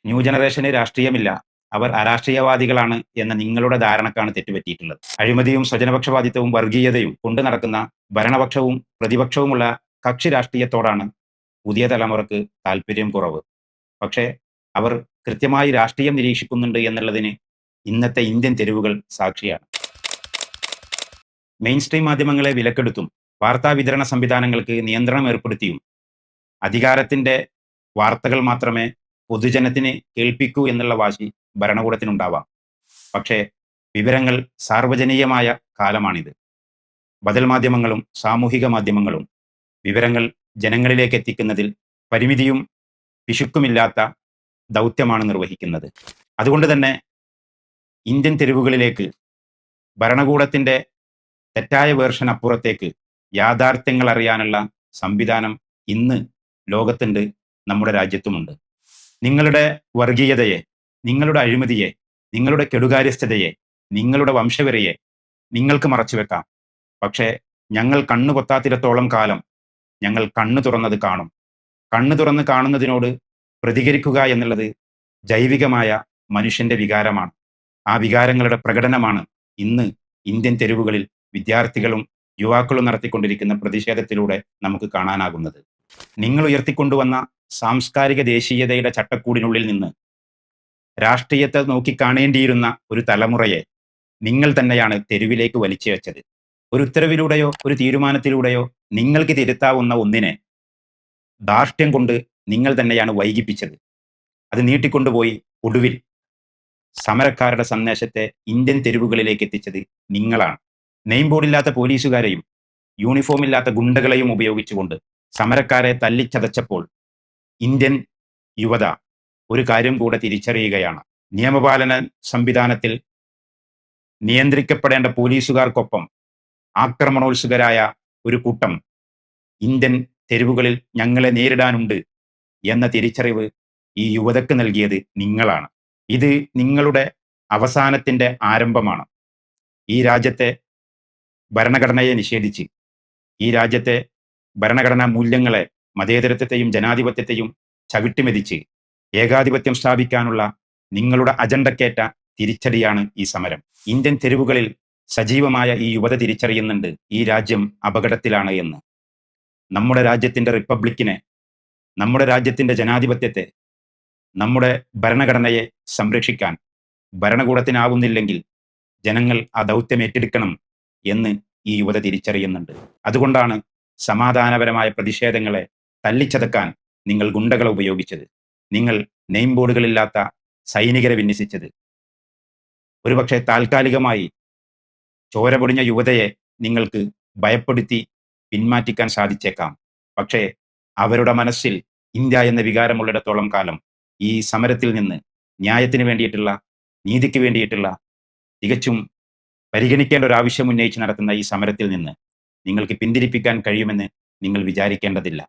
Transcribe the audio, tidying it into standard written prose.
New ജനറേഷന് രാഷ്ട്രീയമില്ല, അവർ അരാഷ്ട്രീയവാദികളാണ് എന്ന നിങ്ങളുടെ ധാരണക്കാണ് തെറ്റുപറ്റിയിട്ടുള്ളത്. അഴിമതിയും സ്വജനപക്ഷപാതിത്വവും വർഗീയതയും കൊണ്ടു നടക്കുന്ന ഭരണപക്ഷവും പ്രതിപക്ഷവുമുള്ള കക്ഷി രാഷ്ട്രീയത്തോടാണ് പുതിയ തലമുറക്ക് താല്പര്യം കുറവ്. പക്ഷേ അവർ കൃത്യമായി രാഷ്ട്രീയം നിരീക്ഷിക്കുന്നുണ്ട് എന്നുള്ളതിന് ഇന്നത്തെ ഇന്ത്യൻ തെരുവുകൾ സാക്ഷിയാണ്. മെയിൻസ്ട്രീം മാധ്യമങ്ങളെ വിലക്കെടുത്തും വാർത്താ വിതരണ സംവിധാനങ്ങൾക്ക് നിയന്ത്രണം ഏർപ്പെടുത്തിയും അധികാരത്തിന്റെ വാർത്തകൾ മാത്രമേ പൊതുജനത്തിന് കേൾപ്പിക്കൂ എന്നുള്ള വാശി ഭരണകൂടത്തിനുണ്ടാവാം. പക്ഷേ വിവരങ്ങൾ സാർവജനീയമായ കാലമാണിത്. ബദൽ മാധ്യമങ്ങളും സാമൂഹിക മാധ്യമങ്ങളും വിവരങ്ങൾ ജനങ്ങളിലേക്ക് എത്തിക്കുന്നതിൽ പരിമിതിയും പിശുക്കുമില്ലാത്ത ദൗത്യമാണ് നിർവഹിക്കുന്നത്. അതുകൊണ്ട് തന്നെ ഇന്ത്യൻ തെരുവുകളിലേക്ക് ഭരണകൂടത്തിന്റെ തെറ്റായ വേർഷൻ അപ്പുറത്തേക്ക് യാഥാർത്ഥ്യങ്ങൾ അറിയാനുള്ള സംവിധാനം ഇന്ന് ലോകത്തുണ്ട്, നമ്മുടെ രാജ്യത്തുമുണ്ട്. നിങ്ങളുടെ വർഗീയതയെ, നിങ്ങളുടെ അഴിമതിയെ, നിങ്ങളുടെ കെടുകാര്യസ്ഥതയെ, നിങ്ങളുടെ വംശവെറിയെ നിങ്ങൾക്ക് മറച്ചുവെക്കാം. പക്ഷേ ഞങ്ങൾ കണ്ണു പൊത്താത്തിടത്തോളം കാലം ഞങ്ങൾ കണ്ണു തുറന്നത് കാണും. കണ്ണു തുറന്ന് കാണുന്നതിനോട് പ്രതികരിക്കുക എന്നുള്ളത് ജൈവികമായ മനുഷ്യന്റെ വികാരമാണ്. ആ വികാരങ്ങളുടെ പ്രകടനമാണ് ഇന്ന് ഇന്ത്യൻ തെരുവുകളിൽ വിദ്യാർത്ഥികളും യുവാക്കളും നടത്തിക്കൊണ്ടിരിക്കുന്ന പ്രതിഷേധത്തിലൂടെ നമുക്ക് കാണാനാകുന്നത്. നിങ്ങൾ ഉയർത്തിക്കൊണ്ടുവന്ന സാംസ്കാരിക ദേശീയതയുടെ ചട്ടക്കൂടിനുള്ളിൽ നിന്ന് രാഷ്ട്രീയത്തെ നോക്കിക്കാണേണ്ടിയിരുന്ന ഒരു തലമുറയെ നിങ്ങൾ തന്നെയാണ് തെരുവിലേക്ക് വലിച്ചിഴച്ചത്. ഒരു ഉത്തരവിലൂടെയോ ഒരു തീരുമാനത്തിലൂടെയോ നിങ്ങൾക്ക് തിരുത്താവുന്ന ഒന്നിനെ ധാർഷ്ട്യം കൊണ്ട് നിങ്ങൾ തന്നെയാണ് വൈകിപ്പിച്ചത്. അത് നീട്ടിക്കൊണ്ടുപോയി ഒടുവിൽ സമരക്കാരുടെ സന്ദേശത്തെ ഇന്ത്യൻ തെരുവുകളിലേക്ക് എത്തിച്ചത് നിങ്ങളാണ്. നെയിം ബോർഡില്ലാത്ത പോലീസുകാരെയും യൂണിഫോം ഇല്ലാത്ത ഗുണ്ടകളെയും ഉപയോഗിച്ചുകൊണ്ട് സമരക്കാരെ തല്ലിച്ചതച്ചപ്പോൾ ഇന്ത്യൻ യുവത ഒരു കാര്യം കൂടെ തിരിച്ചറിയുകയാണ്. നിയമപാലന സംവിധാനത്തിൽ നിയന്ത്രിക്കപ്പെടേണ്ട പോലീസുകാർക്കൊപ്പം ആക്രമണോത്സുകരായ ഒരു കൂട്ടം ഇന്ത്യൻ തെരുവുകളിൽ ഞങ്ങളെ നേരിടാനുണ്ട് എന്ന തിരിച്ചറിവ് ഈ യുവതയ്ക്ക് നൽകിയത് നിങ്ങളാണ്. ഇത് നിങ്ങളുടെ അവസാനത്തിന്റെ ആരംഭമാണ്. ഈ രാജ്യത്തെ ഭരണഘടനയെ നിഷേധിച്ച്, ഈ രാജ്യത്തെ ഭരണഘടനാ മൂല്യങ്ങളെ, മതേതരത്വത്തെയും ജനാധിപത്യത്തെയും ചവിട്ടിമെതിച്ച് ഏകാധിപത്യം സ്ഥാപിക്കാനുള്ള നിങ്ങളുടെ അജണ്ടക്കേറ്റ തിരിച്ചടിയാണ് ഈ സമരം. ഇന്ത്യൻ തെരുവുകളിൽ സജീവമായ ഈ യുവത തിരിച്ചറിയുന്നുണ്ട് ഈ രാജ്യം അപകടത്തിലാണ് എന്ന്. നമ്മുടെ രാജ്യത്തിന്റെ റിപ്പബ്ലിക്കിനെ, നമ്മുടെ രാജ്യത്തിന്റെ ജനാധിപത്യത്തെ, നമ്മുടെ ഭരണഘടനയെ സംരക്ഷിക്കാൻ ഭരണകൂടത്തിനാവുന്നില്ലെങ്കിൽ ജനങ്ങൾ ആ ദൗത്യം ഏറ്റെടുക്കണം എന്ന് ഈ യുവത തിരിച്ചറിയുന്നുണ്ട്. അതുകൊണ്ടാണ് സമാധാനപരമായ പ്രതിഷേധങ്ങളെ തല്ലിച്ചതക്കാൻ നിങ്ങൾ ഗുണ്ടകളെ ഉപയോഗിച്ചത്. നിങ്ങൾ നെയിം ബോർഡുകളില്ലാത്ത സൈനികരെ വിന്യസിച്ചത്. ഒരുപക്ഷെ താൽക്കാലികമായി ചോര പൊടിഞ്ഞ യുവതയെ നിങ്ങൾക്ക് ഭയപ്പെടുത്തി പിന്മാറ്റിക്കാൻ സാധിച്ചേക്കാം. പക്ഷേ അവരുടെ മനസ്സിൽ ഇന്ത്യ എന്ന വികാരമുള്ളിടത്തോളം കാലം ഈ സമരത്തിൽ നിന്ന്, ന്യായത്തിന് വേണ്ടിയിട്ടുള്ള, നീതിക്ക് വേണ്ടിയിട്ടുള്ള, തികച്ചും പരിഗണിക്കേണ്ട ഒരു ആവശ്യം ഉന്നയിച്ച് നടത്തുന്ന ഈ സമരത്തിൽ നിന്ന് നിങ്ങൾക്ക് പിന്തിരിപ്പിക്കാൻ കഴിയുമെന്ന് നിങ്ങൾ വിചാരിക്കേണ്ടതില്ല.